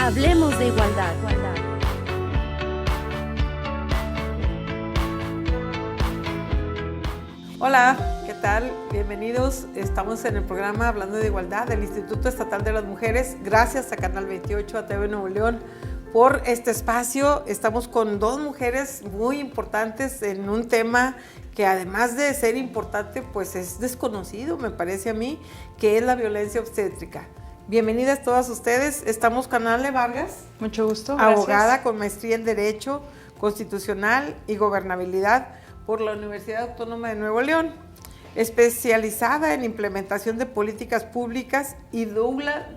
Hablemos de igualdad. Hola, ¿qué tal? Bienvenidos. Estamos en el programa Hablando de Igualdad del Instituto Estatal de las Mujeres. Gracias a Canal 28, a TV Nuevo León, por este espacio. Estamos con dos mujeres muy importantes en un tema que, además de ser importante, pues es desconocido, me parece a mí, que es la violencia obstétrica. Bienvenidas todas ustedes. Estamos con Ale Vargas. Mucho gusto, gracias. Abogada con maestría en Derecho Constitucional y Gobernabilidad por la Universidad Autónoma de Nuevo León, especializada en implementación de políticas públicas y doula,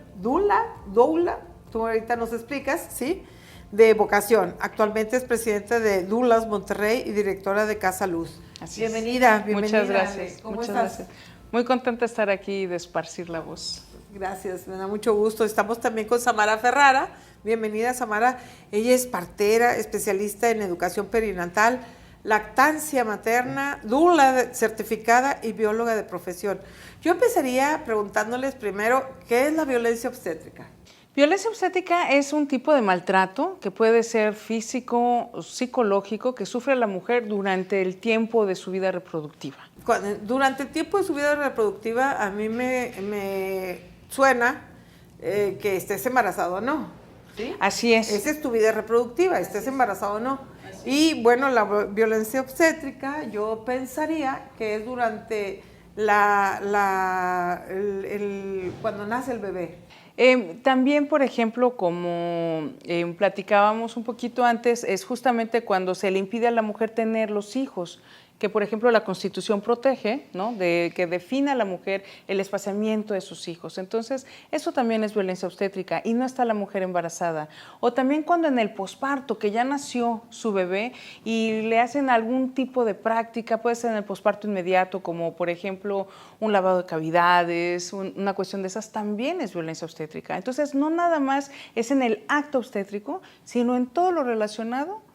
tú ahorita nos explicas, ¿sí?, de vocación. Actualmente es presidenta de Doulas Monterrey y directora de Casa Luz. Bienvenida. Muchas gracias. ¿Cómo Muchas estás? Gracias. Muy contenta de estar aquí y de esparcir la voz. Gracias, me da mucho gusto. Estamos también con Samara Ferrara. Bienvenida, Samara. Ella es partera, especialista en educación perinatal, lactancia materna, doula certificada y bióloga de profesión. Yo empezaría preguntándoles primero, ¿qué es la violencia obstétrica? Violencia obstétrica es un tipo de maltrato que puede ser físico o psicológico que sufre la mujer durante el tiempo de su vida reproductiva. Durante el tiempo de su vida reproductiva, a mí me suena que estés embarazado o no. ¿Sí? Así es. Esa es tu vida reproductiva, estés embarazado o no. Y bueno, la violencia obstétrica, yo pensaría que es durante cuando nace el bebé. También, por ejemplo, como platicábamos un poquito antes, es justamente cuando se le impide a la mujer tener los hijos, que por ejemplo la Constitución protege, ¿no?, que define a la mujer el espaciamiento de sus hijos. Entonces, eso también es violencia obstétrica y no está la mujer embarazada. O también cuando en el posparto, que ya nació su bebé y le hacen algún tipo de práctica, puede ser en el posparto inmediato, como por ejemplo un lavado de cavidades, una cuestión de esas, también es violencia obstétrica. Entonces, no nada más es en el acto obstétrico, sino en todo lo relacionado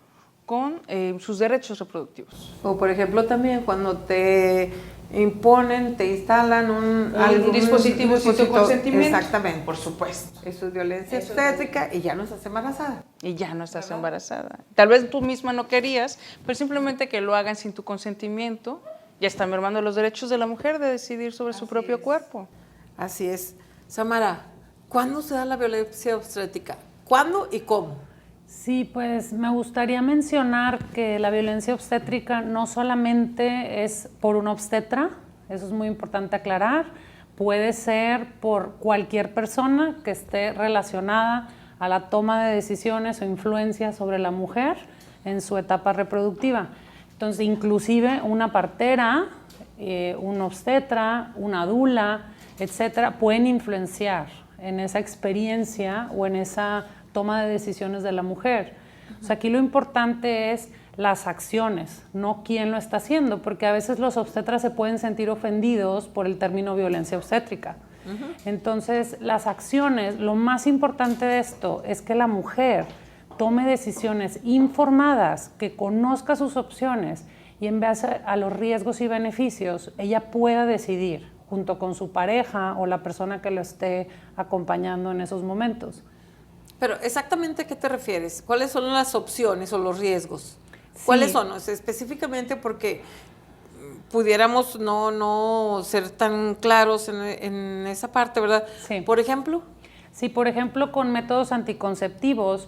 con sus derechos reproductivos. O por ejemplo también cuando te imponen, te instalan algún dispositivo sin tu consentimiento. Exactamente. Por supuesto. Eso es violencia obstétrica y ya no estás embarazada. Y ya no estás ¿verdad? Embarazada. Tal vez tú misma no querías, pero simplemente que lo hagan sin tu consentimiento, ya está mermando los derechos de la mujer de decidir sobre su propio cuerpo. Así es. Samara, ¿cuándo se da la violencia obstétrica? ¿Cuándo y cómo? Sí, pues me gustaría mencionar que la violencia obstétrica no solamente es por un obstetra, eso es muy importante aclarar, puede ser por cualquier persona que esté relacionada a la toma de decisiones o influencia sobre la mujer en su etapa reproductiva. Entonces, inclusive una partera, un obstetra, una doula, etcétera, pueden influenciar en esa experiencia o en esa toma de decisiones de la mujer. O sea, aquí lo importante es las acciones, no quién lo está haciendo, porque a veces los obstetras se pueden sentir ofendidos por el término violencia obstétrica. Entonces, las acciones, lo más importante de esto es que la mujer tome decisiones informadas, que conozca sus opciones y en base a los riesgos y beneficios, ella pueda decidir junto con su pareja o la persona que lo esté acompañando en esos momentos. Pero exactamente ¿a qué te refieres? ¿Cuáles son las opciones o los riesgos? ¿Cuáles son? O sea, específicamente porque pudiéramos no ser tan claros en esa parte, ¿verdad? Sí. Por ejemplo. Sí, por ejemplo, con métodos anticonceptivos,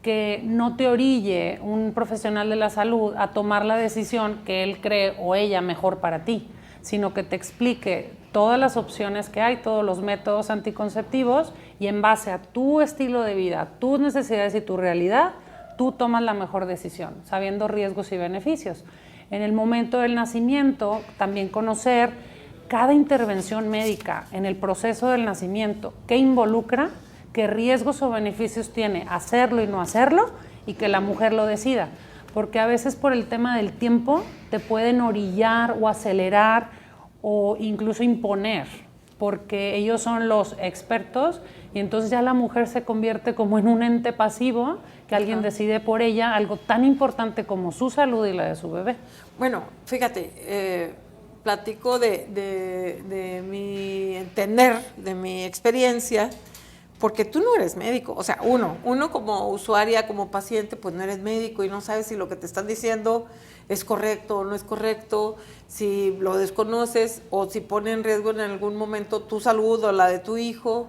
que no te orille un profesional de la salud a tomar la decisión que él cree o ella mejor para ti, sino que te explique todas las opciones que hay, todos los métodos anticonceptivos, y en base a tu estilo de vida, tus necesidades y tu realidad, tú tomas la mejor decisión, sabiendo riesgos y beneficios. En el momento del nacimiento, también conocer cada intervención médica en el proceso del nacimiento, qué involucra, qué riesgos o beneficios tiene hacerlo y no hacerlo, y que la mujer lo decida. Porque a veces por el tema del tiempo te pueden orillar o acelerar o incluso imponer, porque ellos son los expertos y entonces ya la mujer se convierte como en un ente pasivo que alguien decide por ella algo tan importante como su salud y la de su bebé. Bueno, fíjate, platico de mi entender, de mi experiencia, porque tú no eres médico, o sea, uno como usuaria, como paciente, pues no eres médico y no sabes si lo que te están diciendo es correcto o no es correcto, si lo desconoces o si pone en riesgo en algún momento tu salud o la de tu hijo.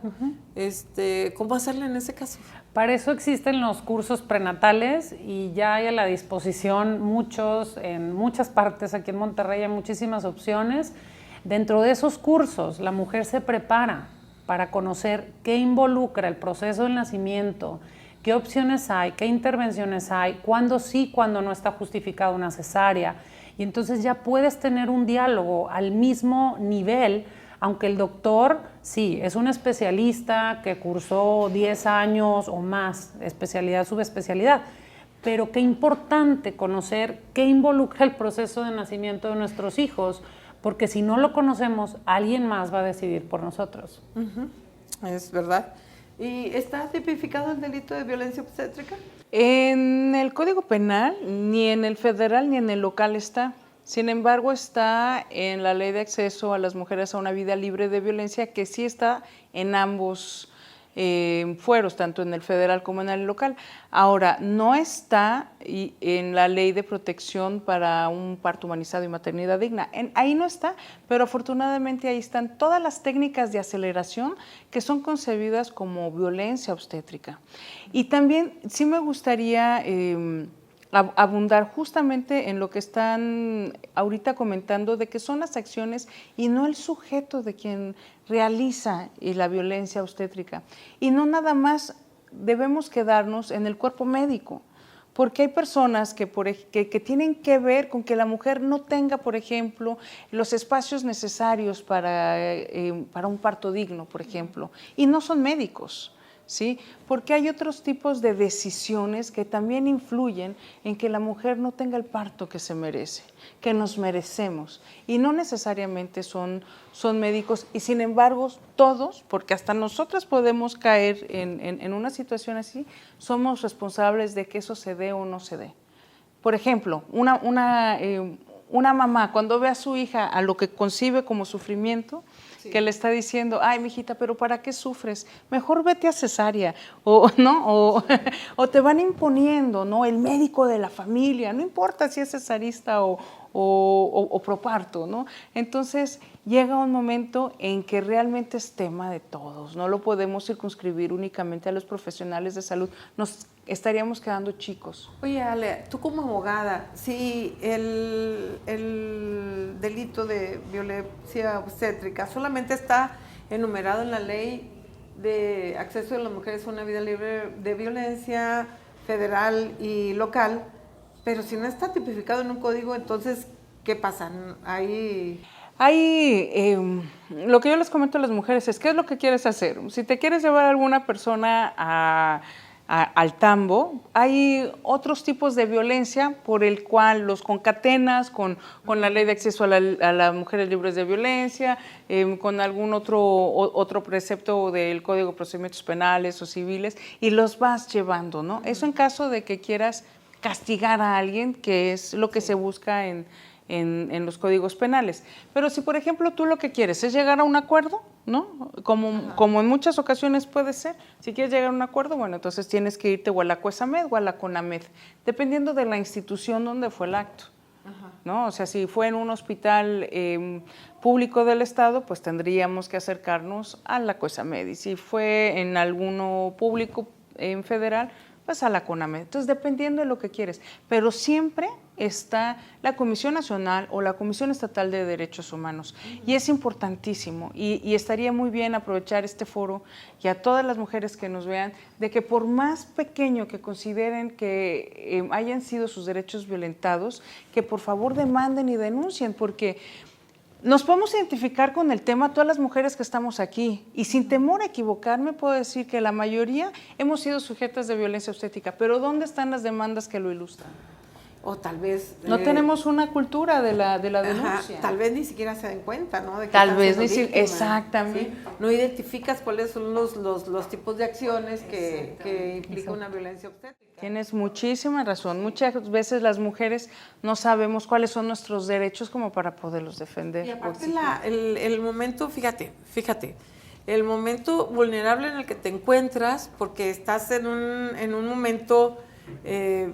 ¿Cómo hacerle en ese caso? Para eso existen los cursos prenatales y ya hay a la disposición muchos, en muchas partes, aquí en Monterrey hay muchísimas opciones. Dentro de esos cursos, la mujer se prepara para conocer qué involucra el proceso del nacimiento, qué opciones hay, qué intervenciones hay, cuándo sí, cuándo no está justificada una cesárea. Y entonces ya puedes tener un diálogo al mismo nivel, aunque el doctor, sí, es un especialista que cursó 10 años o más, especialidad, subespecialidad, pero qué importante conocer qué involucra el proceso de nacimiento de nuestros hijos, porque si no lo conocemos, alguien más va a decidir por nosotros. Es verdad. ¿Y está tipificado el delito de violencia obstétrica? En el Código Penal, ni en el federal ni en el local está. Sin embargo, está en la Ley de Acceso a las Mujeres a una Vida Libre de Violencia, que sí está en ambos fueros, tanto en el federal como en el local. Ahora, no está en la Ley de Protección para un Parto Humanizado y Maternidad Digna. Ahí no está, pero afortunadamente ahí están todas las técnicas de aceleración que son concebidas como violencia obstétrica. Y también sí me gustaría abundar justamente en lo que están ahorita comentando, de que son las acciones y no el sujeto de quien realiza la violencia obstétrica. Y no nada más debemos quedarnos en el cuerpo médico, porque hay personas que tienen que ver con que la mujer no tenga, por ejemplo, los espacios necesarios para un parto digno, por ejemplo, y no son médicos. ¿Sí? Porque hay otros tipos de decisiones que también influyen en que la mujer no tenga el parto que se merece, que nos merecemos, y no necesariamente son médicos, y sin embargo todos, porque hasta nosotras podemos caer en una situación así, somos responsables de que eso se dé o no se dé. Por ejemplo, una mamá cuando ve a su hija a lo que concibe como sufrimiento, sí, que le está diciendo, ay, mijita, pero ¿para qué sufres? Mejor vete a cesárea, ¿no? O te van imponiendo, ¿no? El médico de la familia, no importa si es cesarista o proparto, ¿no? Entonces llega un momento en que realmente es tema de todos, no lo podemos circunscribir únicamente a los profesionales de salud, nos estaríamos quedando chicos. Oye, Ale, tú como abogada, si el delito de violencia obstétrica solamente está enumerado en la Ley de Acceso de las Mujeres a una Vida Libre de Violencia federal y local, pero si no está tipificado en un código, entonces, ¿qué pasa? Lo que yo les comento a las mujeres es, ¿qué es lo que quieres hacer? Si te quieres llevar a alguna persona al tambo, hay otros tipos de violencia por el cual los concatenas con la Ley de Acceso a las Mujeres Libres de Violencia, con algún otro precepto del Código de Procedimientos Penales o Civiles, y los vas llevando, ¿no? Eso en caso de que quieras castigar a alguien, que es lo que se busca en los códigos penales. Pero si, por ejemplo, tú lo que quieres es llegar a un acuerdo, ¿no? Como en muchas ocasiones puede ser, si quieres llegar a un acuerdo, bueno, entonces tienes que irte o a la COESAMED o a la CONAMED, dependiendo de la institución donde fue el acto, ¿no? O sea, si fue en un hospital público del Estado, pues tendríamos que acercarnos a la COESAMED, y si fue en alguno público federal, pues a la CONAMED. Entonces, dependiendo de lo que quieres, pero siempre está la Comisión Nacional o la Comisión Estatal de Derechos Humanos, y es importantísimo, y estaría muy bien aprovechar este foro y a todas las mujeres que nos vean, de que por más pequeño que consideren que hayan sido sus derechos violentados, que por favor demanden y denuncien, porque nos podemos identificar con el tema todas las mujeres que estamos aquí, y sin temor a equivocarme puedo decir que la mayoría hemos sido sujetas de violencia obstétrica, pero ¿dónde están las demandas que lo ilustran? O tal vez... No tenemos una cultura de la denuncia. Tal vez ni siquiera se den cuenta, ¿no? De que tal vez ni siquiera, exactamente. ¿Sí? No identificas cuáles son los tipos de acciones que implica una violencia obstétrica. Tienes muchísima razón. Muchas veces las mujeres no sabemos cuáles son nuestros derechos como para poderlos defender. Y aparte el momento, fíjate, el momento vulnerable en el que te encuentras, porque estás en un momento de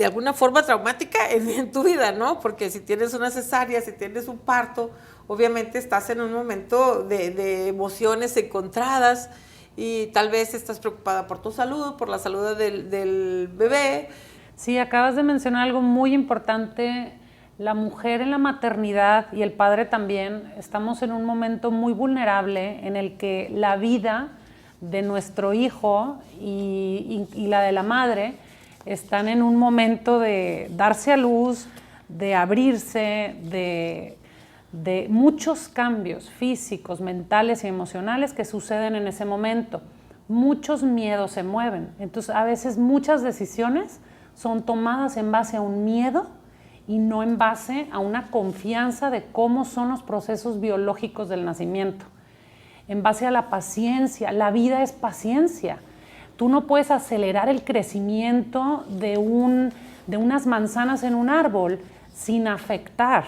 alguna forma traumática en tu vida, ¿no? Porque si tienes una cesárea, si tienes un parto, obviamente estás en un momento de emociones encontradas y tal vez estás preocupada por tu salud, por la salud del bebé. Sí, acabas de mencionar algo muy importante. La mujer en la maternidad y el padre también, estamos en un momento muy vulnerable en el que la vida de nuestro hijo y la de la madre están en un momento de darse a luz, de abrirse, de muchos cambios físicos, mentales y emocionales que suceden en ese momento. Muchos miedos se mueven. Entonces, a veces muchas decisiones son tomadas en base a un miedo y no en base a una confianza de cómo son los procesos biológicos del nacimiento. En base a la paciencia, la vida es paciencia. Tú no puedes acelerar el crecimiento de unas manzanas en un árbol sin afectar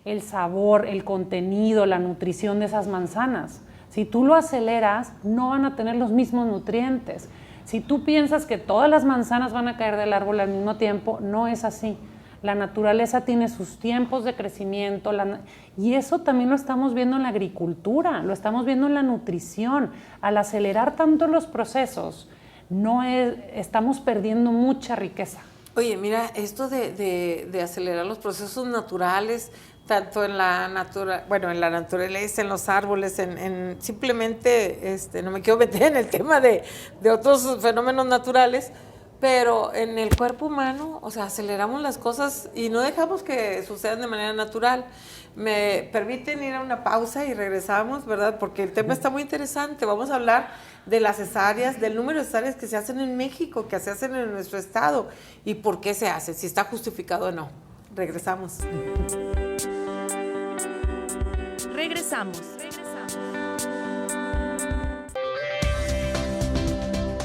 el sabor, el contenido, la nutrición de esas manzanas. Si tú lo aceleras, no van a tener los mismos nutrientes. Si tú piensas que todas las manzanas van a caer del árbol al mismo tiempo, no es así. La naturaleza tiene sus tiempos de crecimiento y eso también lo estamos viendo en la agricultura, lo estamos viendo en la nutrición. Al acelerar tanto los procesos, estamos perdiendo mucha riqueza. Oye, mira, esto de acelerar los procesos naturales, tanto en la naturaleza, en los árboles, simplemente, no me quiero meter en el tema de otros fenómenos naturales, pero en el cuerpo humano, o sea, aceleramos las cosas y no dejamos que sucedan de manera natural. Me permiten ir a una pausa y regresamos, ¿verdad? Porque el tema está muy interesante. Vamos a hablar de las cesáreas, del número de cesáreas que se hacen en México, que se hacen en nuestro estado y por qué se hace, si está justificado o no. Regresamos. Regresamos.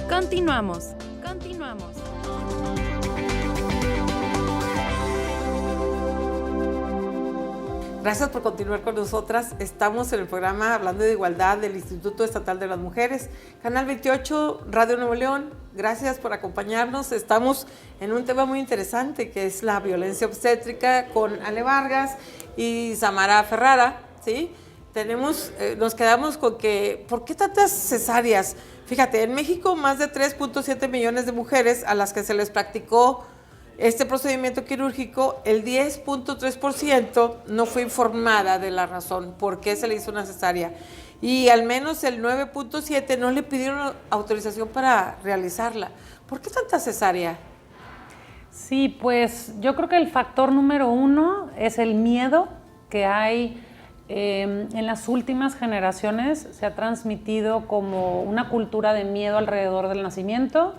Continuamos. Gracias por continuar con nosotras. Estamos en el programa Hablando de Igualdad del Instituto Estatal de las Mujeres, Canal 28, Radio Nuevo León. Gracias por acompañarnos. Estamos en un tema muy interesante que es la violencia obstétrica con Ale Vargas y Samara Ferrara, ¿sí? Nos quedamos con que, ¿por qué tantas cesáreas? Fíjate, en México más de 3.7 millones de mujeres a las que se les practicó este procedimiento quirúrgico, el 10.3% no fue informada de la razón por qué se le hizo una cesárea y al menos el 9.7% no le pidieron autorización para realizarla. ¿Por qué tanta cesárea? Sí, pues yo creo que el factor número uno es el miedo que hay. En las últimas generaciones se ha transmitido como una cultura de miedo alrededor del nacimiento.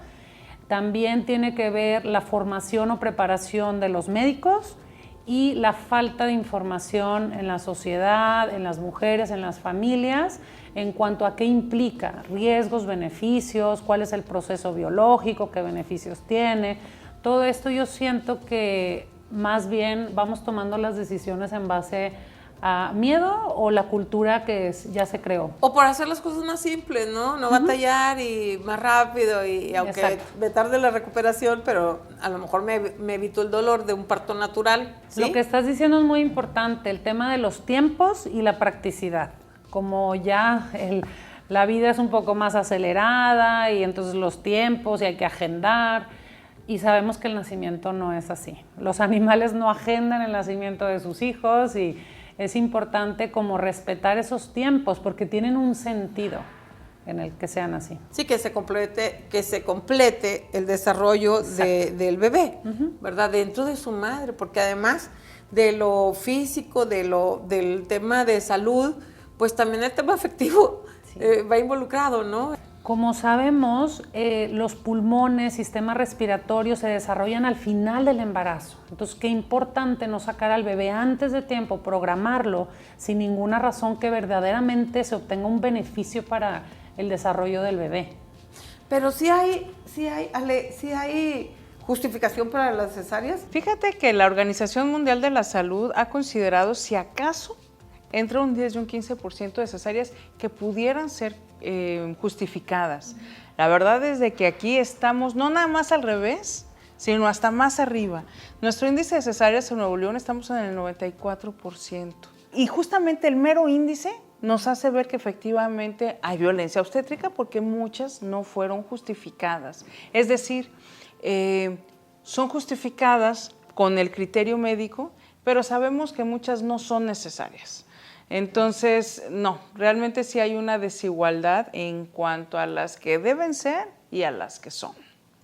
También tiene que ver la formación o preparación de los médicos y la falta de información en la sociedad, en las mujeres, en las familias, en cuanto a qué implica, riesgos, beneficios, cuál es el proceso biológico, qué beneficios tiene. Todo esto yo siento que más bien vamos tomando las decisiones en base a miedo o la cultura que ya se creó. O por hacer las cosas más simples, ¿no? No batallar y más rápido y aunque Exacto. me tarde la recuperación, pero a lo mejor me evito el dolor de un parto natural, ¿sí? Lo que estás diciendo es muy importante, el tema de los tiempos y la practicidad. Como ya la vida es un poco más acelerada y entonces los tiempos y hay que agendar y sabemos que el nacimiento no es así. Los animales no agendan el nacimiento de sus hijos y es importante como respetar esos tiempos porque tienen un sentido en el que sean así. Sí, que se complete el desarrollo del bebé, ¿verdad? Dentro de su madre, porque además de lo físico, del tema de salud, pues también el tema afectivo va involucrado, ¿no? Como sabemos, los pulmones, sistema respiratorio se desarrollan al final del embarazo. Entonces, qué importante no sacar al bebé antes de tiempo, programarlo sin ninguna razón que verdaderamente se obtenga un beneficio para el desarrollo del bebé. Pero sí hay justificación para las cesáreas. Fíjate que la Organización Mundial de la Salud ha considerado, si acaso, entre un 10 y un 15% de cesáreas que pudieran ser justificadas. La verdad es de que aquí estamos no nada más al revés, sino hasta más arriba. Nuestro índice de cesáreas en Nuevo León estamos en el 94%. Y justamente el mero índice nos hace ver que efectivamente hay violencia obstétrica porque muchas no fueron justificadas. Es decir, son justificadas con el criterio médico, pero sabemos que muchas no son necesarias. Entonces, no, realmente sí hay una desigualdad en cuanto a las que deben ser y a las que son.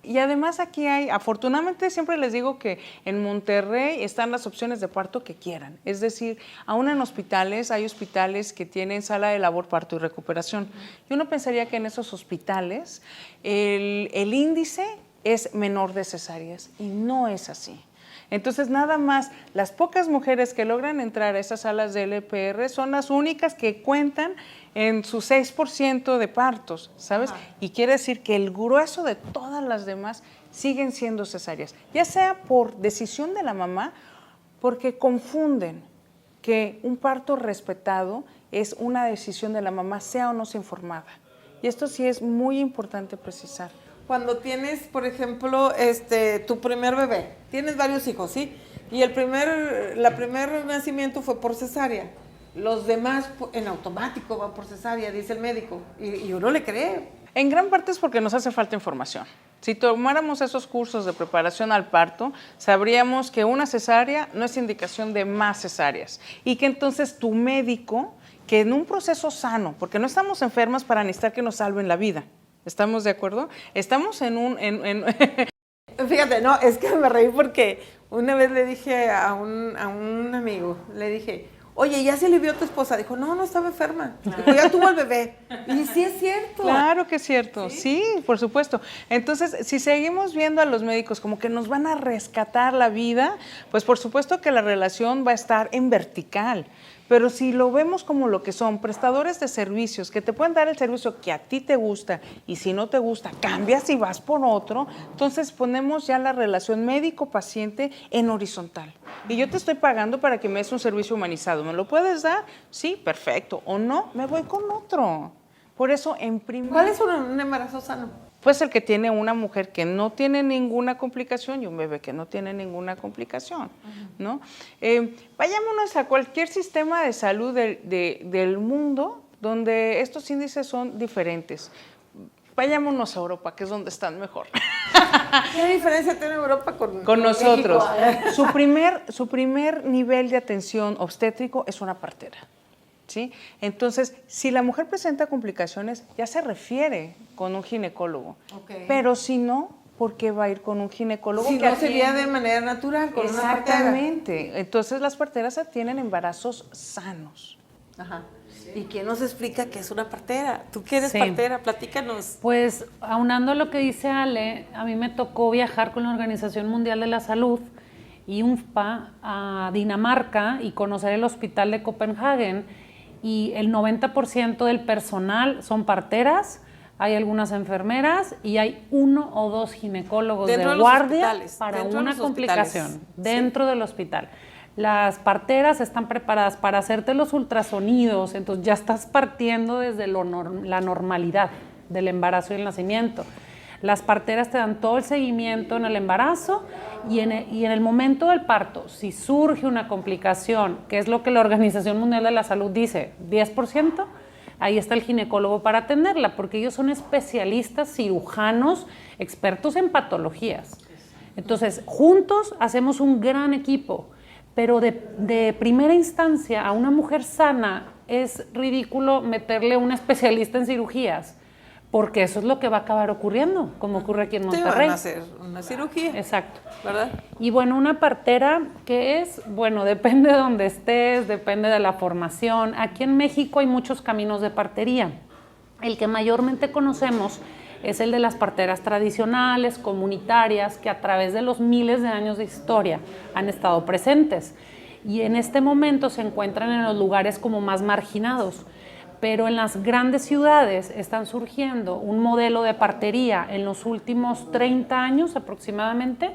Y además aquí hay, afortunadamente siempre les digo que en Monterrey están las opciones de parto que quieran. Es decir, aún en hospitales, hay hospitales que tienen sala de labor, parto y recuperación. Y uno pensaría que en esos hospitales el índice es menor de cesáreas y no es así. Entonces, nada más, las pocas mujeres que logran entrar a esas salas de LPR son las únicas que cuentan en su 6% de partos, ¿sabes? Ajá. Y quiere decir que el grueso de todas las demás siguen siendo cesáreas, ya sea por decisión de la mamá, porque confunden que un parto respetado es una decisión de la mamá, sea o no sea informada. Y esto sí es muy importante precisar. Cuando tienes, por ejemplo, tu primer bebé, tienes varios hijos, ¿sí? Y el primer nacimiento fue por cesárea. Los demás en automático van por cesárea, dice el médico, y uno le cree. En gran parte es porque nos hace falta información. Si tomáramos esos cursos de preparación al parto, sabríamos que una cesárea no es indicación de más cesáreas y que entonces tu médico, que en un proceso sano, porque no estamos enfermas para necesitar que nos salven la vida, ¿estamos de acuerdo? Estamos Fíjate, no, es que me reí porque una vez le dije a un amigo, le dije, oye, ¿ya se le vio a tu esposa? Dijo, no estaba enferma. Dijo, ya tuvo el bebé. Y sí es cierto. Claro que es cierto, sí, por supuesto. Entonces, si seguimos viendo a los médicos como que nos van a rescatar la vida, pues por supuesto que la relación va a estar en vertical. Pero si lo vemos como lo que son, prestadores de servicios, que te pueden dar el servicio que a ti te gusta y si no te gusta, cambias y vas por otro, entonces ponemos ya la relación médico-paciente en horizontal. Y yo te estoy pagando para que me des un servicio humanizado. ¿Me lo puedes dar? Sí, perfecto. O no, me voy con otro. Por eso, en primer... ¿Cuál es un embarazo sano? Pues el que tiene una mujer que no tiene ninguna complicación y un bebé que no tiene ninguna complicación, ¿no? Vayámonos a cualquier sistema de salud del mundo donde estos índices son diferentes. Vayámonos a Europa, que es donde están mejor. ¿Qué diferencia tiene Europa con nosotros? Su primer nivel de atención obstétrico es una partera. ¿Sí? Entonces, si la mujer presenta complicaciones, ya se refiere con un ginecólogo. Okay. Pero si no, ¿por qué va a ir con un ginecólogo? Si no sería de manera natural, con una partera. Exactamente. Entonces, las parteras tienen embarazos sanos. Ajá. ¿Y quién nos explica qué es una partera? Tú que eres partera, platícanos. Pues, aunando a lo que dice Ale, a mí me tocó viajar con la Organización Mundial de la Salud y UNFPA a Dinamarca y conocer el hospital de Copenhague. Y el 90% del personal son parteras, hay algunas enfermeras y hay 1 o 2 ginecólogos de guardia para una complicación dentro del hospital. Las parteras están preparadas para hacerte los ultrasonidos, entonces ya estás partiendo desde la normalidad del embarazo y el nacimiento. Las parteras te dan todo el seguimiento en el embarazo y en el momento del parto, si surge una complicación, que es lo que la Organización Mundial de la Salud dice, 10%, ahí está el ginecólogo para atenderla, porque ellos son especialistas, cirujanos, expertos en patologías. Entonces, juntos hacemos un gran equipo, pero de primera instancia a una mujer sana es ridículo meterle un especialista en cirugías, porque eso es lo que va a acabar ocurriendo, como ocurre aquí en Monterrey. Te van a hacer una cirugía. Exacto. ¿Verdad? Y bueno, una partera, ¿qué es? Bueno, depende de dónde estés, depende de la formación. Aquí en México hay muchos caminos de partería. El que mayormente conocemos es el de las parteras tradicionales, comunitarias, que a través de los miles de años de historia han estado presentes. Y en este momento se encuentran en los lugares como más marginados. Pero en las grandes ciudades están surgiendo un modelo de partería en los últimos 30 años aproximadamente,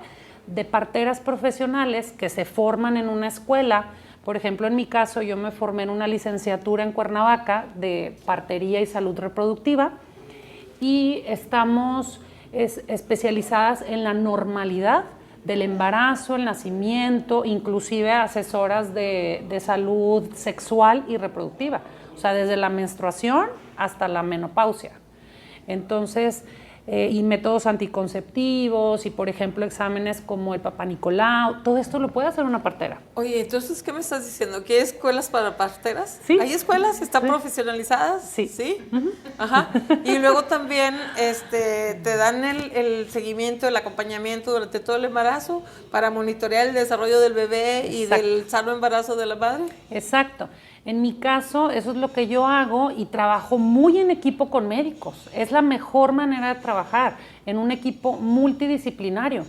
de parteras profesionales que se forman en una escuela, Por ejemplo, en mi caso, yo me formé en una licenciatura en Cuernavaca de partería y salud reproductiva y estamos especializadas en la normalidad del embarazo, el nacimiento, inclusive asesoras de salud sexual y reproductiva, o sea, desde la menstruación hasta la menopausia. Entonces, y métodos anticonceptivos y, por ejemplo, exámenes como el Papá Nicolau, todo esto lo puede hacer una partera. Oye, entonces, ¿qué me estás diciendo? ¿Que hay escuelas para parteras? Sí. ¿Hay escuelas? ¿Están Sí. profesionalizadas? Sí. ¿Sí? Ajá. Y luego también te dan el seguimiento, el acompañamiento durante todo el embarazo para monitorear el desarrollo del bebé y Exacto. del sano embarazo de la madre. Exacto. En mi caso, eso es lo que yo hago y trabajo muy en equipo con médicos. Es la mejor manera de trabajar, en un equipo multidisciplinario,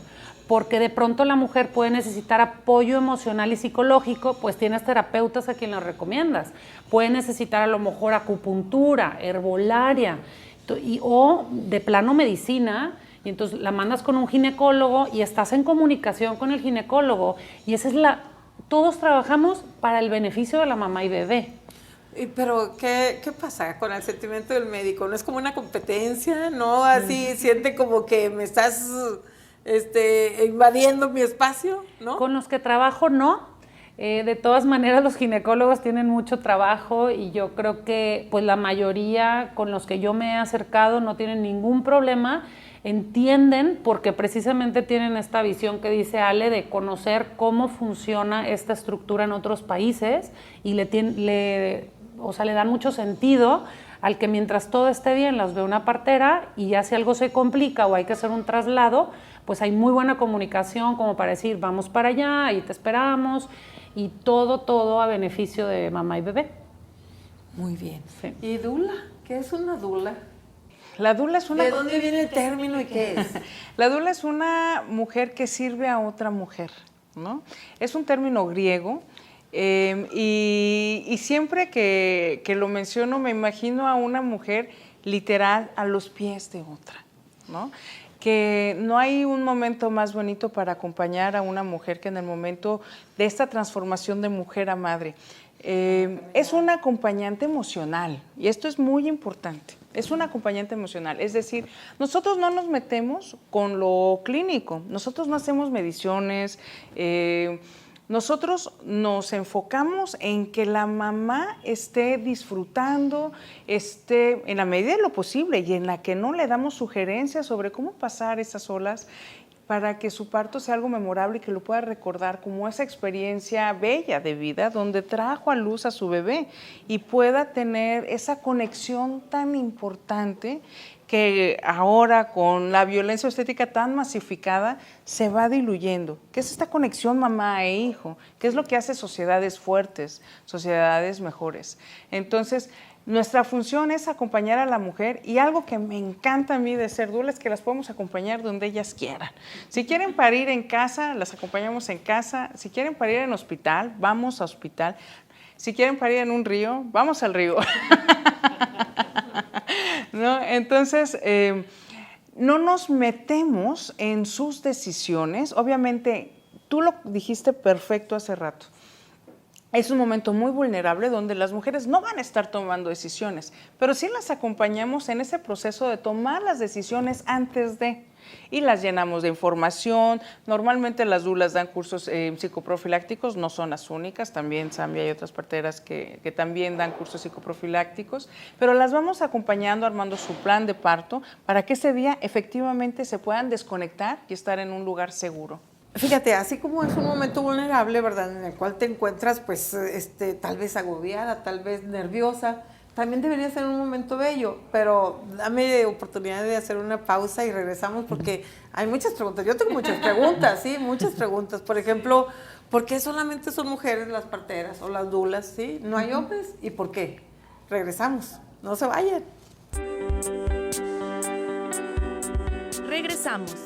porque de pronto la mujer puede necesitar apoyo emocional y psicológico, pues tienes terapeutas a quien los recomiendas. Puede necesitar a lo mejor acupuntura, herbolaria, o de plano medicina, y entonces la mandas con un ginecólogo y estás en comunicación con el ginecólogo, y esa es todos trabajamos para el beneficio de la mamá y bebé. Pero, ¿qué pasa con el sentimiento del médico? ¿No es como una competencia? ¿No? Así siente como que me estás invadiendo mi espacio, ¿no? Con los que trabajo, no. De todas maneras, los ginecólogos tienen mucho trabajo y yo creo que pues la mayoría con los que yo me he acercado no tienen ningún problema. Entienden, porque precisamente tienen esta visión que dice Ale de conocer cómo funciona esta estructura en otros países y le dan mucho sentido al que mientras todo esté bien las ve una partera y ya si algo se complica o hay que hacer un traslado, pues hay muy buena comunicación como para decir vamos para allá y te esperamos y todo a beneficio de mamá y bebé. Muy bien. Sí. ¿Y dula? ¿Qué es una dula? La dula es una... ¿De dónde viene el término y qué es? La dula es una mujer que sirve a otra mujer, ¿no? Es un término griego y siempre que lo menciono me imagino a una mujer literal a los pies de otra, ¿no? Que no hay un momento más bonito para acompañar a una mujer que en el momento de esta transformación de mujer a madre. Es un acompañante emocional y esto es muy importante. Es un acompañante emocional, es decir, nosotros no nos metemos con lo clínico, nosotros no hacemos mediciones, nosotros nos enfocamos en que la mamá esté disfrutando, esté en la medida de lo posible y en la que no le damos sugerencias sobre cómo pasar esas olas para que su parto sea algo memorable y que lo pueda recordar como esa experiencia bella de vida donde trajo a luz a su bebé y pueda tener esa conexión tan importante que ahora con la violencia obstétrica tan masificada se va diluyendo, que es esta conexión mamá e hijo, que es lo que hace sociedades fuertes, sociedades mejores. Entonces, nuestra función es acompañar a la mujer y algo que me encanta a mí de ser dula es que las podemos acompañar donde ellas quieran. Si quieren parir en casa, las acompañamos en casa. Si quieren parir en hospital, vamos a hospital. Si quieren parir en un río, vamos al río. ¿No? Entonces, no nos metemos en sus decisiones. Obviamente, tú lo dijiste perfecto hace rato. Es un momento muy vulnerable donde las mujeres no van a estar tomando decisiones, pero sí las acompañamos en ese proceso de tomar las decisiones antes de, y las llenamos de información. Normalmente las dulas dan cursos psicoprofilácticos, no son las únicas, también Zambia hay otras parteras que también dan cursos psicoprofilácticos, pero las vamos acompañando, armando su plan de parto para que ese día efectivamente se puedan desconectar y estar en un lugar seguro. Fíjate, así como es un momento vulnerable, ¿verdad? En el cual te encuentras, pues, tal vez agobiada, tal vez nerviosa, también debería ser un momento bello, pero dame oportunidad de hacer una pausa y regresamos porque hay muchas preguntas. Yo tengo muchas preguntas, sí, muchas preguntas. Por ejemplo, ¿por qué solamente son mujeres las parteras o las dulas, sí? ¿No hay hombres? ¿Y por qué? Regresamos, no se vayan. Regresamos.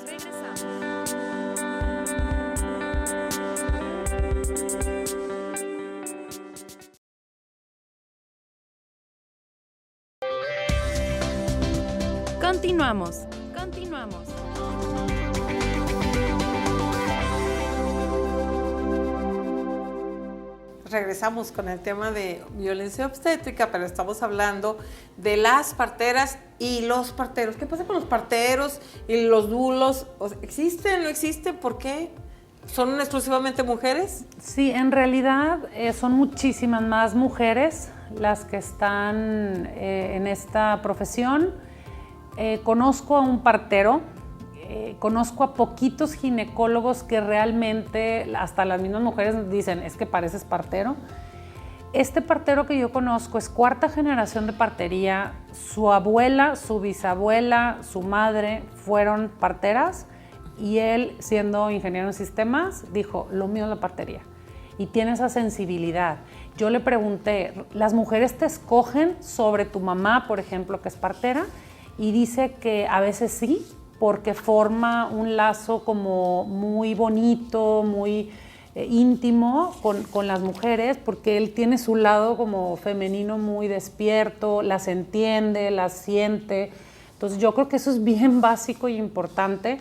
Continuamos. regresamos con el tema de violencia obstétrica, pero estamos hablando de las parteras y los parteros. ¿Qué pasa con los parteros y los dulos? ¿Existen, no existen? ¿Por qué? ¿Son exclusivamente mujeres? Sí, en realidad son muchísimas más mujeres las que están en esta profesión. Conozco a un partero, conozco a poquitos ginecólogos que realmente, hasta las mismas mujeres dicen, es que pareces partero. Este partero que yo conozco es cuarta generación de partería. Su abuela, su bisabuela, su madre fueron parteras. Y él, siendo ingeniero en sistemas, dijo, lo mío es la partería. Y tiene esa sensibilidad. Yo le pregunté, ¿las mujeres te escogen sobre tu mamá, por ejemplo, que es partera? Y dice que a veces sí, porque forma un lazo como muy bonito, muy íntimo con las mujeres, porque él tiene su lado como femenino muy despierto, las entiende, las siente. Entonces yo creo que eso es bien básico y importante,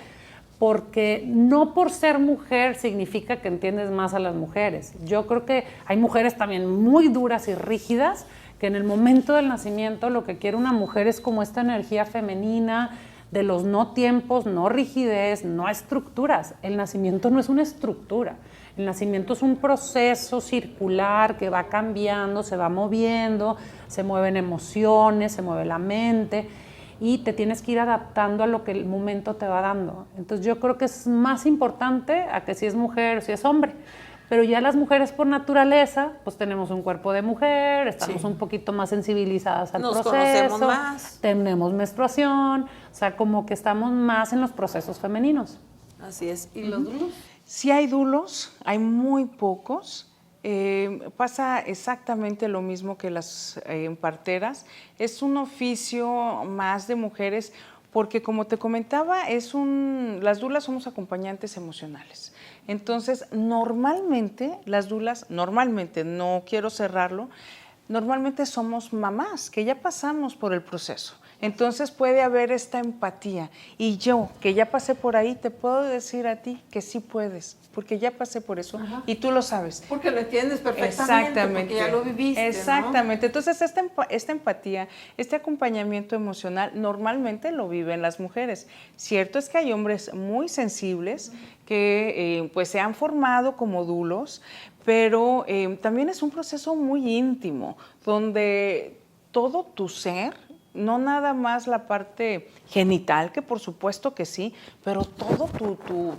porque no por ser mujer significa que entiendes más a las mujeres. Yo creo que hay mujeres también muy duras y rígidas que en el momento del nacimiento lo que quiere una mujer es como esta energía femenina de los no tiempos, no rigidez, no estructuras. El nacimiento no es una estructura. El nacimiento es un proceso circular que va cambiando, se va moviendo, se mueven emociones, se mueve la mente, y te tienes que ir adaptando a lo que el momento te va dando. Entonces yo creo que es más importante a que si es mujer o si es hombre. Pero ya las mujeres por naturaleza, pues tenemos un cuerpo de mujer, estamos un poquito más sensibilizadas al proceso. Nos conocemos más. Tenemos menstruación, o sea, como que estamos más en los procesos femeninos. Así es. ¿Y los dulos? Sí hay dulos, hay muy pocos. Pasa exactamente lo mismo que las parteras. Es un oficio más de mujeres porque, como te comentaba, las dulas somos acompañantes emocionales. Entonces, normalmente, las dulas, no quiero cerrarlo, normalmente somos mamás que ya pasamos por el proceso. Entonces puede haber esta empatía. Y yo, que ya pasé por ahí, te puedo decir a ti que sí puedes, porque ya pasé por eso. Ajá. Y tú lo sabes. Porque lo entiendes perfectamente, exactamente, porque ya lo viviste, exactamente. ¿No? Entonces esta empatía, este acompañamiento emocional, normalmente lo viven las mujeres. Cierto es que hay hombres muy sensibles que pues se han formado como dulos, pero también es un proceso muy íntimo, donde todo tu ser, no nada más la parte genital, que por supuesto que sí, pero todo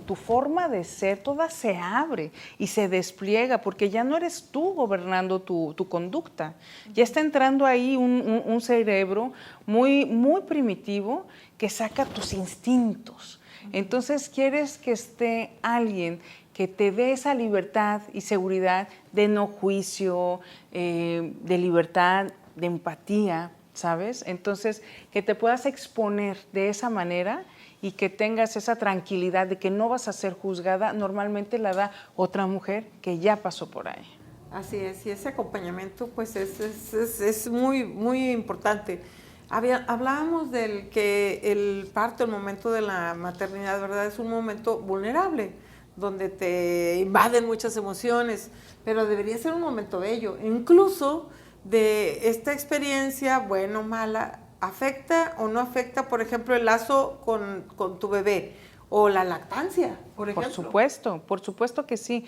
tu forma de ser, toda se abre y se despliega, porque ya no eres tú gobernando tu conducta. Ya está entrando ahí un cerebro muy, muy primitivo que saca tus instintos. Entonces quieres que esté alguien que te dé esa libertad y seguridad de no juicio, de libertad, de empatía, ¿sabes? Entonces, que te puedas exponer de esa manera y que tengas esa tranquilidad de que no vas a ser juzgada, normalmente la da otra mujer que ya pasó por ahí. Así es, y ese acompañamiento pues es muy, muy importante. Hablábamos del que el parto, el momento de la maternidad, ¿verdad? Es un momento vulnerable, donde te invaden muchas emociones, pero debería ser un momento bello. Incluso de esta experiencia, bueno o mala, ¿afecta o no afecta, por ejemplo, el lazo con tu bebé o la lactancia, por ejemplo? Por supuesto que sí.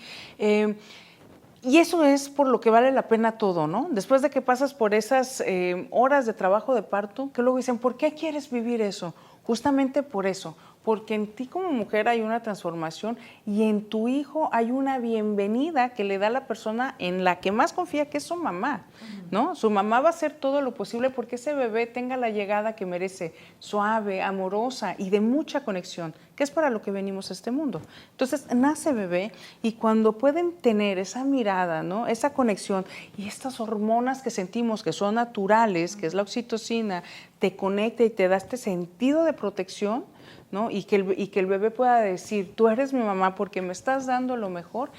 Y eso es por lo que vale la pena todo, ¿no? Después de que pasas por esas horas de trabajo de parto, que luego dicen, ¿por qué quieres vivir eso? Justamente por eso, porque en ti como mujer hay una transformación y en tu hijo hay una bienvenida que le da la persona en la que más confía, que es su mamá, ¿no? Su mamá va a hacer todo lo posible porque ese bebé tenga la llegada que merece, suave, amorosa y de mucha conexión, que es para lo que venimos a este mundo. Entonces nace bebé y cuando pueden tener esa mirada, ¿no? Esa conexión y estas hormonas que sentimos que son naturales, que es la oxitocina, te conecta y te da este sentido de protección, ¿no? Y que el bebé pueda decir, tú eres mi mamá porque me estás dando lo mejor,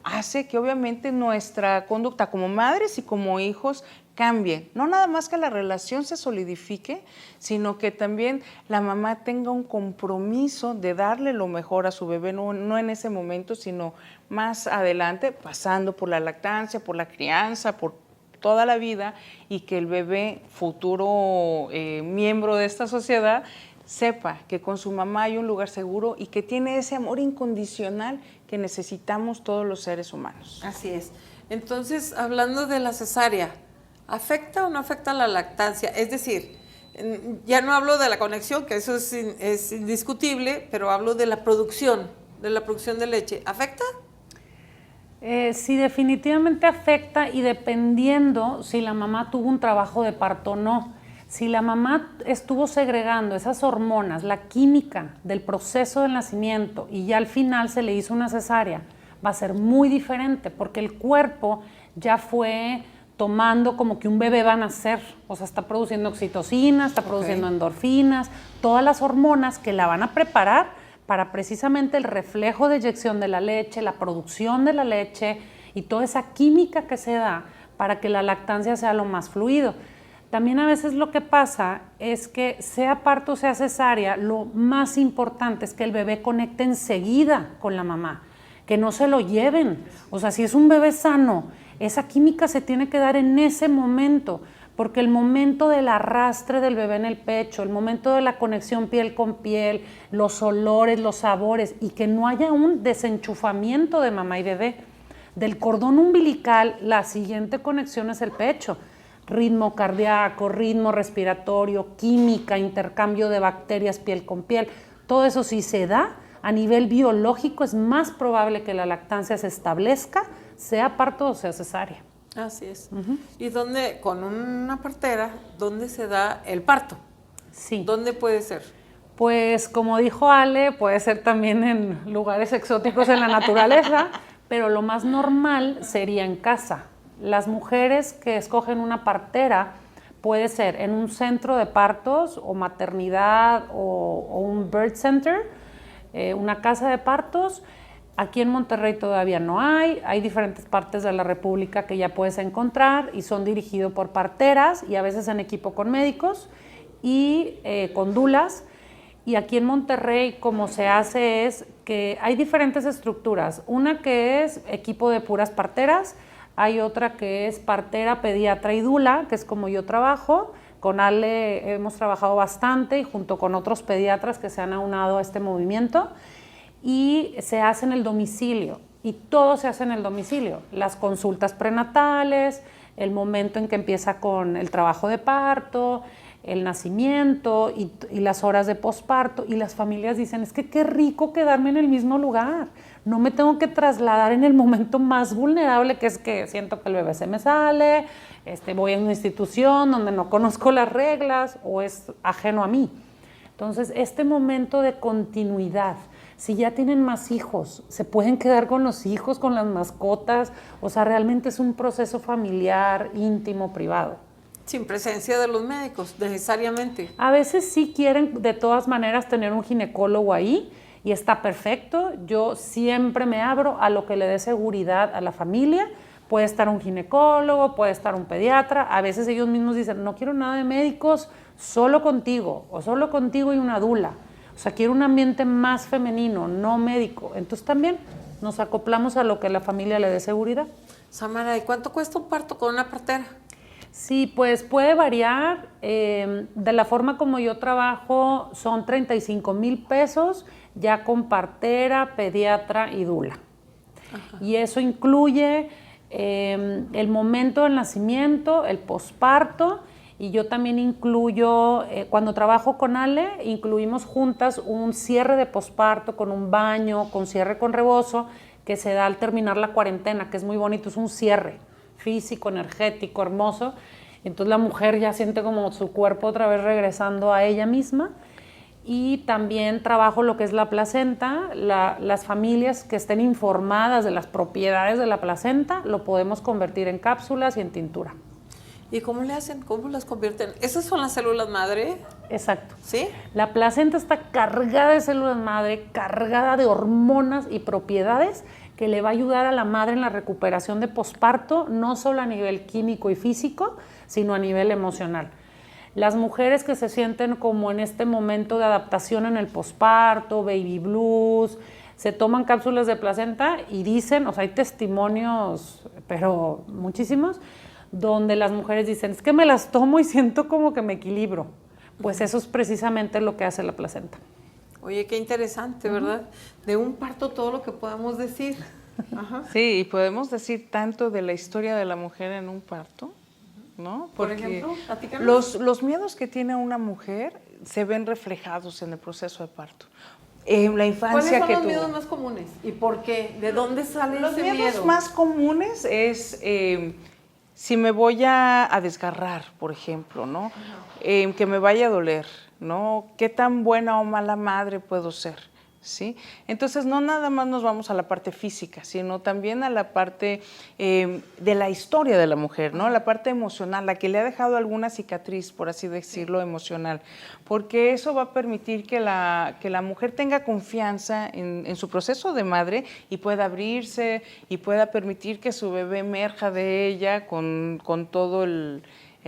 hace que obviamente nuestra conducta como madres y como hijos cambie. No nada más que la relación se solidifique, sino que también la mamá tenga un compromiso de darle lo mejor a su bebé, no en ese momento, sino más adelante, pasando por la lactancia, por la crianza, por toda la vida, y que el bebé, futuro miembro de esta sociedad, sepa que con su mamá hay un lugar seguro y que tiene ese amor incondicional que necesitamos todos los seres humanos. Así es. Entonces, hablando de la cesárea, ¿afecta o no afecta la lactancia? Es decir, ya no hablo de la conexión, que eso es indiscutible, pero hablo de la producción de leche. ¿Afecta? Sí, definitivamente afecta, y dependiendo si la mamá tuvo un trabajo de parto o no. Si la mamá estuvo segregando esas hormonas, la química del proceso del nacimiento, y ya al final se le hizo una cesárea, va a ser muy diferente, porque el cuerpo ya fue tomando como que un bebé va a nacer. O sea, está produciendo oxitocina, está produciendo endorfinas, todas las hormonas que la van a preparar para precisamente el reflejo de eyección de la leche, la producción de la leche y toda esa química que se da para que la lactancia sea lo más fluido. También a veces lo que pasa es que sea parto o sea cesárea, lo más importante es que el bebé conecte enseguida con la mamá, que no se lo lleven. O sea, si es un bebé sano, esa química se tiene que dar en ese momento, porque el momento del arrastre del bebé en el pecho, el momento de la conexión piel con piel, los olores, los sabores, y que no haya un desenchufamiento de mamá y bebé. Del cordón umbilical, la siguiente conexión es el pecho. Ritmo cardíaco, ritmo respiratorio, química, intercambio de bacterias piel con piel. Todo eso, si se da a nivel biológico, es más probable que la lactancia se establezca, sea parto o sea cesárea. Así es. ¿Y dónde, con una partera, dónde se da el parto? Sí. ¿Dónde puede ser? Pues como dijo Ale, puede ser también en lugares exóticos en la naturaleza, pero lo más normal sería en casa. Las mujeres que escogen una partera puede ser en un centro de partos o maternidad o un birth center, una casa de partos. Aquí en Monterrey todavía no hay diferentes partes de la República que ya puedes encontrar y son dirigidos por parteras y a veces en equipo con médicos y con dulas. Y aquí en Monterrey como se hace es que hay diferentes estructuras, una que es equipo de puras parteras, hay otra que es partera, pediatra y dula, que es como yo trabajo. Con Ale hemos trabajado bastante y junto con otros pediatras que se han aunado a este movimiento, y se hace en el domicilio, y todo se hace en el domicilio, las consultas prenatales, el momento en que empieza con el trabajo de parto, el nacimiento y las horas de posparto, y las familias dicen, es que qué rico quedarme en el mismo lugar, no me tengo que trasladar en el momento más vulnerable, que es que siento que el bebé se me sale, voy a una institución donde no conozco las reglas o es ajeno a mí. Entonces, este momento de continuidad, si ya tienen más hijos, se pueden quedar con los hijos, con las mascotas, o sea, realmente es un proceso familiar, íntimo, privado. Sin presencia de los médicos, necesariamente. A veces sí quieren de todas maneras tener un ginecólogo ahí y está perfecto. Yo siempre me abro a lo que le dé seguridad a la familia. Puede estar un ginecólogo, puede estar un pediatra. A veces ellos mismos dicen, no quiero nada de médicos, solo contigo, o solo contigo y una dula. O sea, quiero un ambiente más femenino, no médico. Entonces también nos acoplamos a lo que la familia le dé seguridad. Samara, ¿y cuánto cuesta un parto con una partera? Sí, pues puede variar. De la forma como yo trabajo son 35,000 pesos ya con partera, pediatra y dula. Ajá. Y eso incluye el momento del nacimiento, el posparto, y yo también incluyo, cuando trabajo con Ale, incluimos juntas un cierre de posparto con un baño, con cierre con rebozo, que se da al terminar la cuarentena, que es muy bonito, es un cierre físico, energético, hermoso. Entonces la mujer ya siente como su cuerpo otra vez regresando a ella misma. Y también trabajo lo que es la placenta. Las familias que estén informadas de las propiedades de la placenta lo podemos convertir en cápsulas y en tintura. ¿Y cómo le hacen? ¿Cómo las convierten? ¿Esas son las células madre? Exacto. ¿Sí? La placenta está cargada de células madre, cargada de hormonas y propiedades que le va a ayudar a la madre en la recuperación de posparto, no solo a nivel químico y físico, sino a nivel emocional. Las mujeres que se sienten como en este momento de adaptación en el posparto, baby blues, se toman cápsulas de placenta y dicen, o sea, hay testimonios, pero muchísimos, donde las mujeres dicen, es que me las tomo y siento como que me equilibro. Pues eso es precisamente lo que hace la placenta. Oye, qué interesante, ¿verdad? De un parto todo lo que podemos decir. Ajá. Sí, y podemos decir tanto de la historia de la mujer en un parto, ¿no? Por ejemplo, platícanos. los miedos que tiene una mujer se ven reflejados en el proceso de parto. La infancia ¿Cuáles son que los tuvo. miedos más comunes? ¿Y por qué? ¿De dónde sale Los ese miedos miedo? más comunes es si me voy a desgarrar, por ejemplo, ¿no? Que me vaya a doler, ¿no? ¿Qué tan buena o mala madre puedo ser? ¿Sí? Entonces, no nada más nos vamos a la parte física, sino también a la parte de la historia de la mujer, ¿no? La parte emocional, la que le ha dejado alguna cicatriz, por así decirlo, emocional, porque eso va a permitir que la mujer tenga confianza en su proceso de madre y pueda abrirse y pueda permitir que su bebé emerja de ella con todo el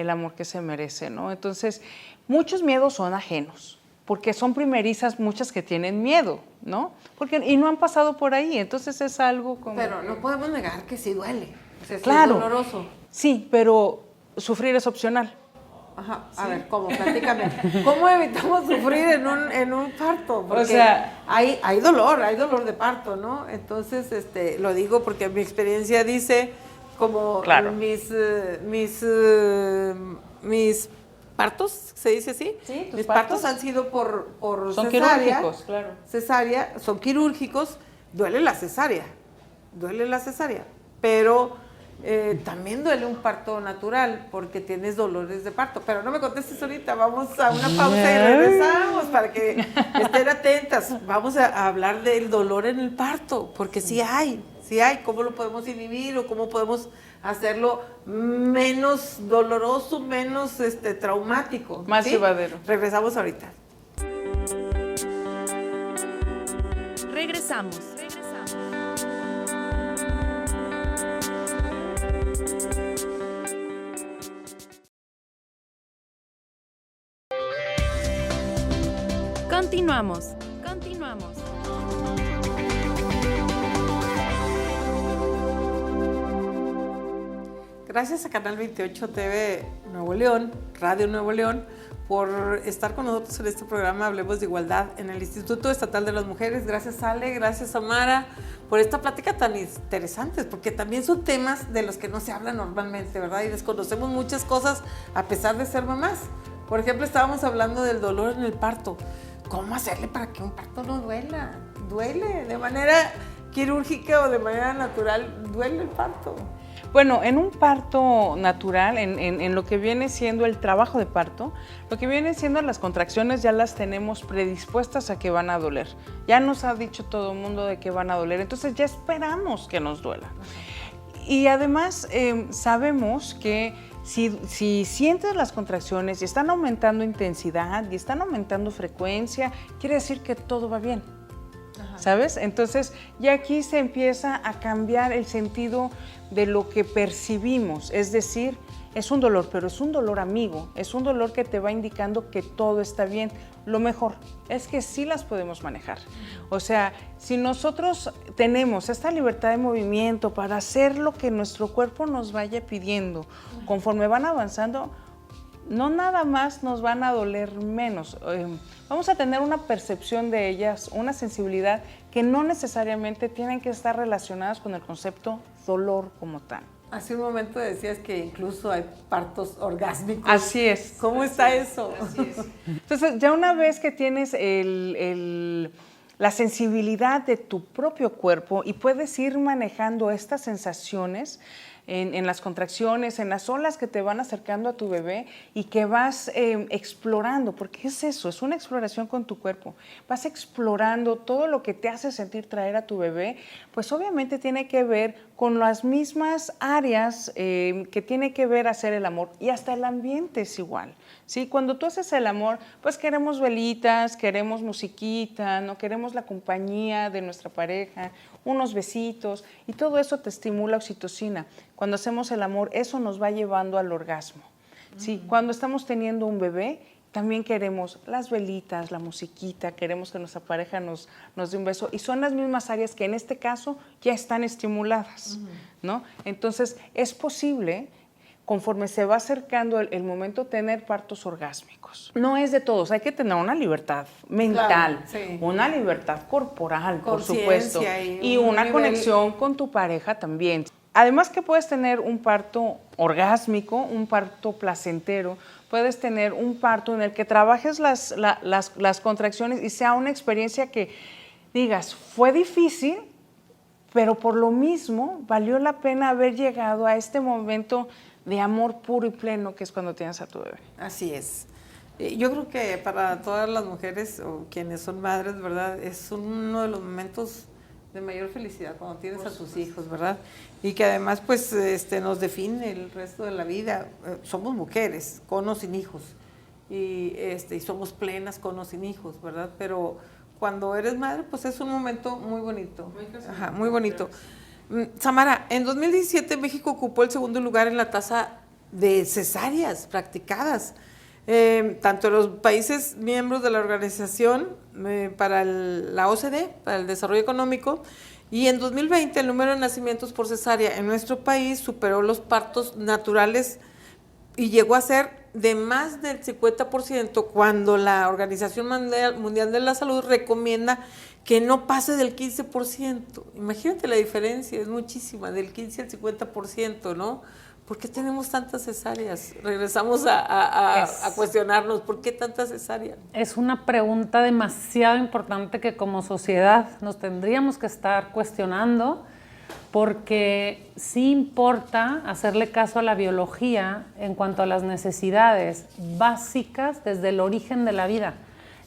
amor que se merece, ¿no? Entonces, muchos miedos son ajenos, porque son primerizas muchas que tienen miedo, ¿no? Y no han pasado por ahí, entonces es algo como... Pero no podemos negar que sí duele. O sea, sí Claro. es doloroso. Sí, pero sufrir es opcional. Ajá, a ver, ¿cómo? Platícame. ¿Cómo evitamos sufrir en un parto? Porque O sea, hay dolor de parto, ¿no? Entonces, lo digo porque mi experiencia dice como Claro. mis partos, ¿se dice así? Sí, tus mis partos. partos han sido por Son cesárea. quirúrgicos, claro. Cesárea, son quirúrgicos, duele la cesárea, pero también duele un parto natural porque tienes dolores de parto. Pero no me contestes ahorita, vamos a una pausa y regresamos para que estén atentas. Vamos a hablar del dolor en el parto, porque sí hay, cómo lo podemos inhibir o cómo podemos hacerlo menos doloroso, menos traumático. Más ¿sí? llevadero. Regresamos ahorita. Regresamos. Continuamos. Gracias a Canal 28 TV Nuevo León, Radio Nuevo León, por estar con nosotros en este programa Hablemos de Igualdad en el Instituto Estatal de las Mujeres. Gracias Ale, gracias Amara, por esta plática tan interesante, porque también son temas de los que no se habla normalmente, ¿verdad? Y desconocemos muchas cosas a pesar de ser mamás. Por ejemplo, estábamos hablando del dolor en el parto. ¿Cómo hacerle para que un parto no duela? Duele, de manera quirúrgica o de manera natural, duele el parto. Bueno, en un parto natural, en lo que viene siendo el trabajo de parto, lo que viene siendo las contracciones ya las tenemos predispuestas a que van a doler. Ya nos ha dicho todo el mundo de que van a doler, entonces ya esperamos que nos duela. Y además sabemos que si sientes las contracciones y están aumentando intensidad y están aumentando frecuencia, quiere decir que todo va bien. ¿Sabes? Entonces ya aquí se empieza a cambiar el sentido de lo que percibimos, es decir, es un dolor, pero es un dolor amigo, es un dolor que te va indicando que todo está bien. Lo mejor es que sí las podemos manejar. O sea, si nosotros tenemos esta libertad de movimiento para hacer lo que nuestro cuerpo nos vaya pidiendo, conforme van avanzando, no nada más nos van a doler menos, vamos a tener una percepción de ellas, una sensibilidad que no necesariamente tienen que estar relacionadas con el concepto dolor como tal. Hace un momento decías que incluso hay partos orgásmicos. Así es. ¿Cómo está eso? Así es. Entonces, ya una vez que tienes la sensibilidad de tu propio cuerpo y puedes ir manejando estas sensaciones, en las contracciones, en las olas que te van acercando a tu bebé y que vas explorando, porque es eso, es una exploración con tu cuerpo. Vas explorando todo lo que te hace sentir traer a tu bebé, pues obviamente tiene que ver con las mismas áreas que tiene que ver hacer el amor, y hasta el ambiente es igual. ¿Sí? Cuando tú haces el amor, pues queremos velitas, queremos musiquita, ¿no? Queremos la compañía de nuestra pareja, unos besitos, y todo eso te estimula oxitocina. Cuando hacemos el amor, eso nos va llevando al orgasmo. ¿Sí? Cuando estamos teniendo un bebé, también queremos las velitas, la musiquita, queremos que nuestra pareja nos dé un beso, y son las mismas áreas que en este caso ya están estimuladas, ¿no? Entonces, es posible, conforme se va acercando el momento, tener partos orgásmicos. No es de todos, hay que tener una libertad mental, claro, sí, una libertad corporal, por supuesto, conciencia y una conexión con tu pareja también. Además que puedes tener un parto orgásmico, un parto placentero, puedes tener un parto en el que trabajes las contracciones y sea una experiencia que digas, fue difícil, pero por lo mismo valió la pena haber llegado a este momento de amor puro y pleno que es cuando tienes a tu bebé. Así es. Yo creo que para todas las mujeres o quienes son madres, ¿verdad? Es uno de los momentos de mayor felicidad cuando tienes a tus hijos, ¿verdad? Y que además pues nos define el resto de la vida. Somos mujeres, con o sin hijos, y somos plenas con o sin hijos, ¿verdad? Pero cuando eres madre, pues es un momento muy bonito. Ajá, muy bonito. Samara, en 2017 México ocupó el segundo lugar en la tasa de cesáreas practicadas, tanto en los países miembros de la Organización para la OCDE, para el Desarrollo Económico, y en 2020 el número de nacimientos por cesárea en nuestro país superó los partos naturales y llegó a ser de más del 50%, cuando la Organización Mundial de la Salud recomienda que no pase del 15%. Imagínate la diferencia, es muchísima, del 15 al 50%, ¿no? ¿Por qué tenemos tantas cesáreas? Regresamos a cuestionarnos, ¿por qué tantas cesáreas? Es una pregunta demasiado importante que como sociedad nos tendríamos que estar cuestionando, porque sí importa hacerle caso a la biología en cuanto a las necesidades básicas desde el origen de la vida.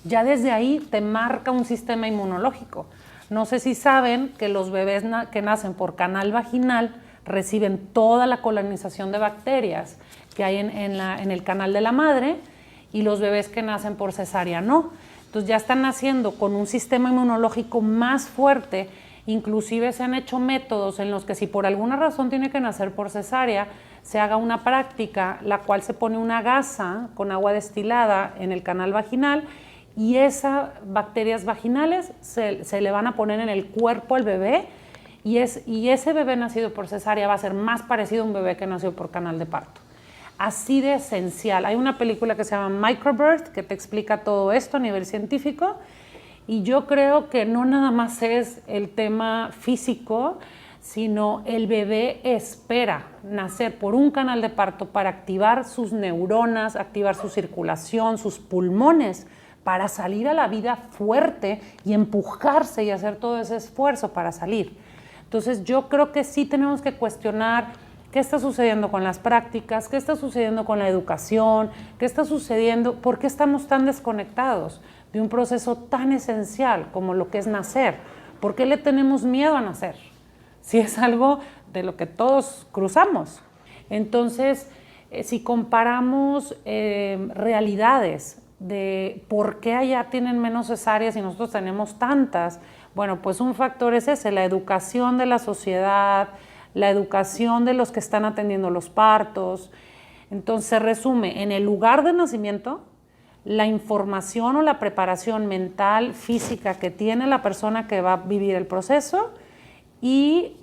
Ya desde ahí te marca un sistema inmunológico. No sé si saben que los bebés que nacen por canal vaginal reciben toda la colonización de bacterias que hay en el canal de la madre, y los bebés que nacen por cesárea no. Entonces ya están naciendo con un sistema inmunológico más fuerte. Inclusive se han hecho métodos en los que si por alguna razón tiene que nacer por cesárea, se haga una práctica, la cual se pone una gasa con agua destilada en el canal vaginal, y esas bacterias vaginales se le van a poner en el cuerpo al bebé, y ese bebé nacido por cesárea va a ser más parecido a un bebé que nació por canal de parto. Así de esencial. Hay una película que se llama Microbirth que te explica todo esto a nivel científico, y yo creo que no nada más es el tema físico, sino el bebé espera nacer por un canal de parto para activar sus neuronas, activar su circulación, sus pulmones, para salir a la vida fuerte y empujarse y hacer todo ese esfuerzo para salir. Entonces yo creo que sí tenemos que cuestionar qué está sucediendo con las prácticas, qué está sucediendo con la educación, qué está sucediendo, por qué estamos tan desconectados de un proceso tan esencial como lo que es nacer. ¿Por qué le tenemos miedo a nacer? Si es algo de lo que todos cruzamos. Entonces, si comparamos realidades de por qué allá tienen menos cesáreas y nosotros tenemos tantas, bueno, pues un factor es ese, la educación de la sociedad, la educación de los que están atendiendo los partos. Entonces se resume en el lugar de nacimiento, la información o la preparación mental, física que tiene la persona que va a vivir el proceso, y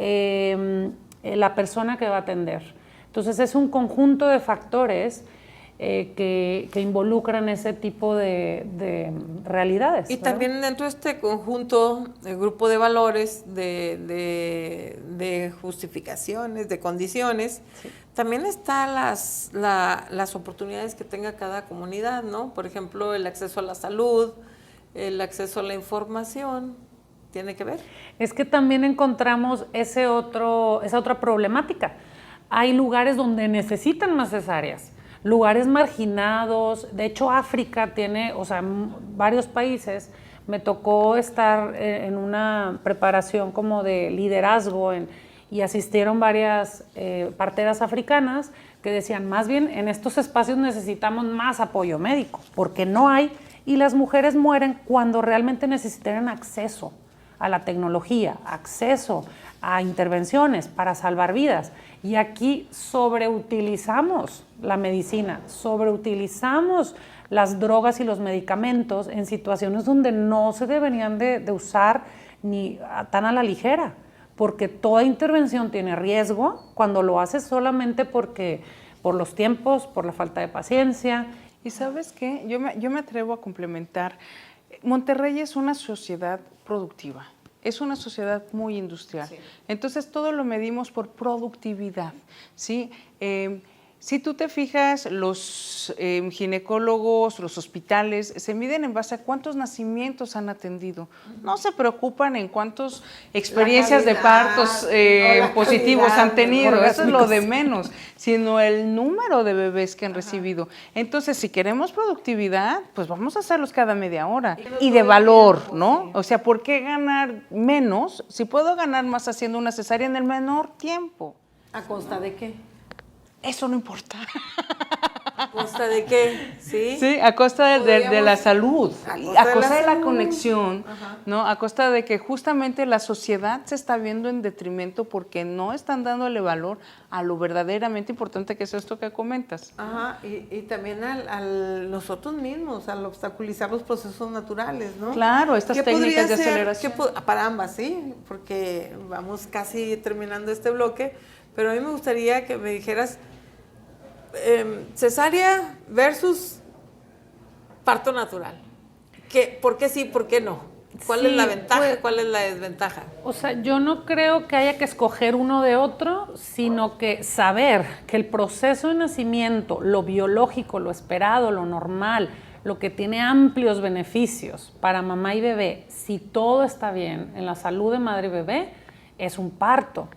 la persona que va a atender. Entonces es un conjunto de factores que involucran ese tipo de realidades. Y ¿verdad? También dentro de este conjunto, el grupo de valores, de justificaciones, de condiciones, sí, también están las oportunidades que tenga cada comunidad, ¿no? Por ejemplo, el acceso a la salud, el acceso a la información, ¿tiene que ver? Es que también encontramos esa otra problemática. hay lugares donde necesitan más cesáreas, lugares marginados. De hecho, África tiene, o sea, varios países. Me tocó estar en una preparación como de liderazgo y asistieron varias parteras africanas que decían, más bien en estos espacios necesitamos más apoyo médico, porque no hay, y las mujeres mueren cuando realmente necesitan acceso a la tecnología, acceso a intervenciones para salvar vidas. Y aquí sobreutilizamos la medicina, sobreutilizamos las drogas y los medicamentos en situaciones donde no se deberían de usar ni tan a la ligera, porque toda intervención tiene riesgo cuando lo haces solamente por los tiempos, por la falta de paciencia. ¿Y sabes qué? Yo me atrevo a complementar. Monterrey es una sociedad productiva, es una sociedad muy industrial. Sí. Entonces, todo lo medimos por productividad, ¿sí? Si tú te fijas, los ginecólogos, los hospitales, se miden en base a cuántos nacimientos han atendido. No se preocupan en cuántas experiencias de partos positivos han tenido, eso es lo de menos, sino el número de bebés que han recibido. Entonces, si queremos productividad, pues vamos a hacerlos cada media hora. Y de valor, ¿no? O sea, ¿por qué ganar menos si puedo ganar más haciendo una cesárea en el menor tiempo? ¿A costa de qué? Eso no importa. ¿A costa de qué? Sí, sí, a costa de la salud, a costa de la conexión, Ajá. ¿no? A costa de que justamente la sociedad se está viendo en detrimento porque no están dándole valor a lo verdaderamente importante que es esto que comentas. Ajá, y también al nosotros mismos, al obstaculizar los procesos naturales, ¿no? Claro, estas técnicas de aceleración. Para ambas, sí, porque vamos casi terminando este bloque, pero a mí me gustaría que me dijeras cesárea versus parto natural. ¿Por qué sí, por qué no? ¿Cuál es la ventaja, cuál es la desventaja? O sea, yo no creo que haya que escoger uno de otro, sino que saber que el proceso de nacimiento, lo biológico, lo esperado, lo normal, lo que tiene amplios beneficios para mamá y bebé, si todo está bien en la salud de madre y bebé, es un parto.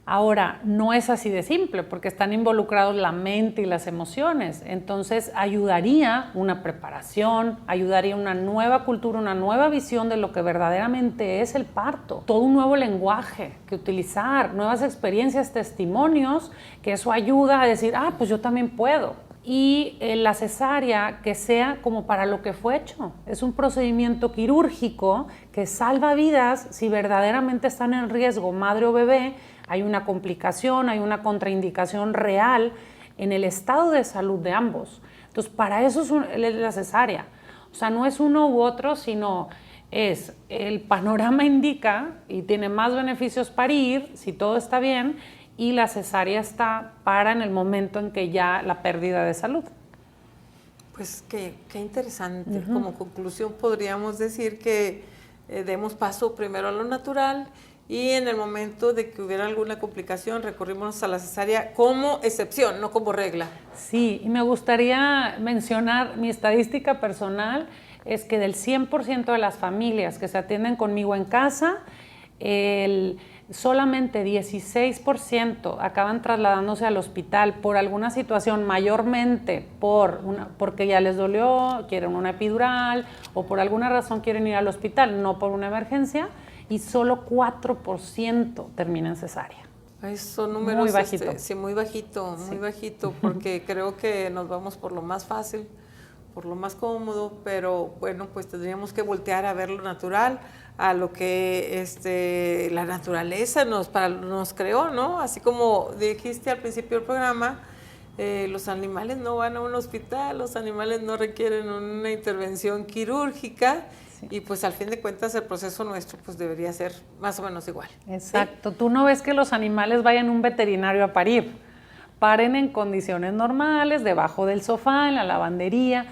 Ahora, no es así de simple porque están involucrados la mente y las emociones. Entonces, ayudaría una preparación, ayudaría una nueva cultura, una nueva visión de lo que verdaderamente es el parto. Todo un nuevo lenguaje que utilizar, nuevas experiencias, testimonios, que eso ayuda a decir, pues yo también puedo. Y la cesárea que sea como para lo que fue hecho. Es un procedimiento quirúrgico que salva vidas si verdaderamente están en riesgo madre o bebé. Hay una complicación, hay una contraindicación real en el estado de salud de ambos. Entonces, para eso es la cesárea. O sea, no es uno u otro, sino es el panorama indica y tiene más beneficios parir, si todo está bien, y la cesárea está para en el momento en que ya la pérdida de salud. Pues qué interesante. Como conclusión podríamos decir que demos paso primero a lo natural y en el momento de que hubiera alguna complicación recurrimos a la cesárea como excepción, no como regla. Sí, y me gustaría mencionar mi estadística personal, es que del 100% de las familias que se atienden conmigo en casa, solamente 16% acaban trasladándose al hospital por alguna situación, mayormente porque ya les dolió, quieren una epidural o por alguna razón quieren ir al hospital, no por una emergencia, y solo 4% termina en cesárea. Son números muy bajito. Sí, muy bajito, muy bajito, porque creo que nos vamos por lo más fácil, por lo más cómodo, pero bueno, pues tendríamos que voltear a ver lo natural, a lo que la naturaleza nos creó, ¿no? Así como dijiste al principio del programa, los animales no van a un hospital, los animales no requieren una intervención quirúrgica, sí. Y pues al fin de cuentas el proceso nuestro pues debería ser más o menos igual. Exacto, ¿sí? Tú no ves que los animales vayan a un veterinario a parir, paren en condiciones normales, debajo del sofá, en la lavandería,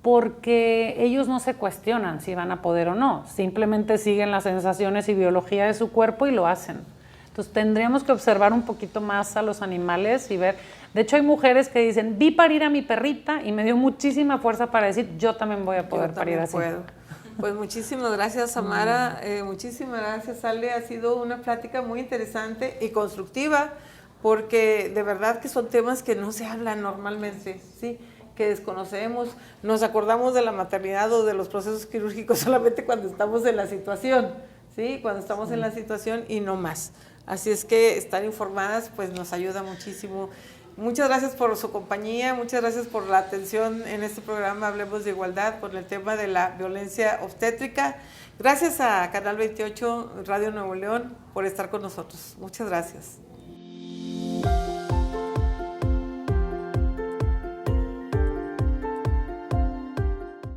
porque ellos no se cuestionan si van a poder o no, simplemente siguen las sensaciones y biología de su cuerpo y lo hacen. Entonces tendríamos que observar un poquito más a los animales y ver. De hecho hay mujeres que dicen, vi parir a mi perrita y me dio muchísima fuerza para decir, yo también voy a poder parir así. Puedo. Pues muchísimas gracias, Samara, muchísimas gracias, Ale, ha sido una plática muy interesante y constructiva, porque de verdad que son temas que no se hablan normalmente, ¿sí? Que desconocemos, nos acordamos de la maternidad o de los procesos quirúrgicos solamente cuando estamos en la situación, ¿sí? Cuando estamos en la situación y no más. Así es que estar informadas pues nos ayuda muchísimo. Muchas gracias por su compañía, muchas gracias por la atención en este programa Hablemos de Igualdad con el tema de la violencia obstétrica. Gracias a Canal 28 Radio Nuevo León por estar con nosotros. Muchas gracias.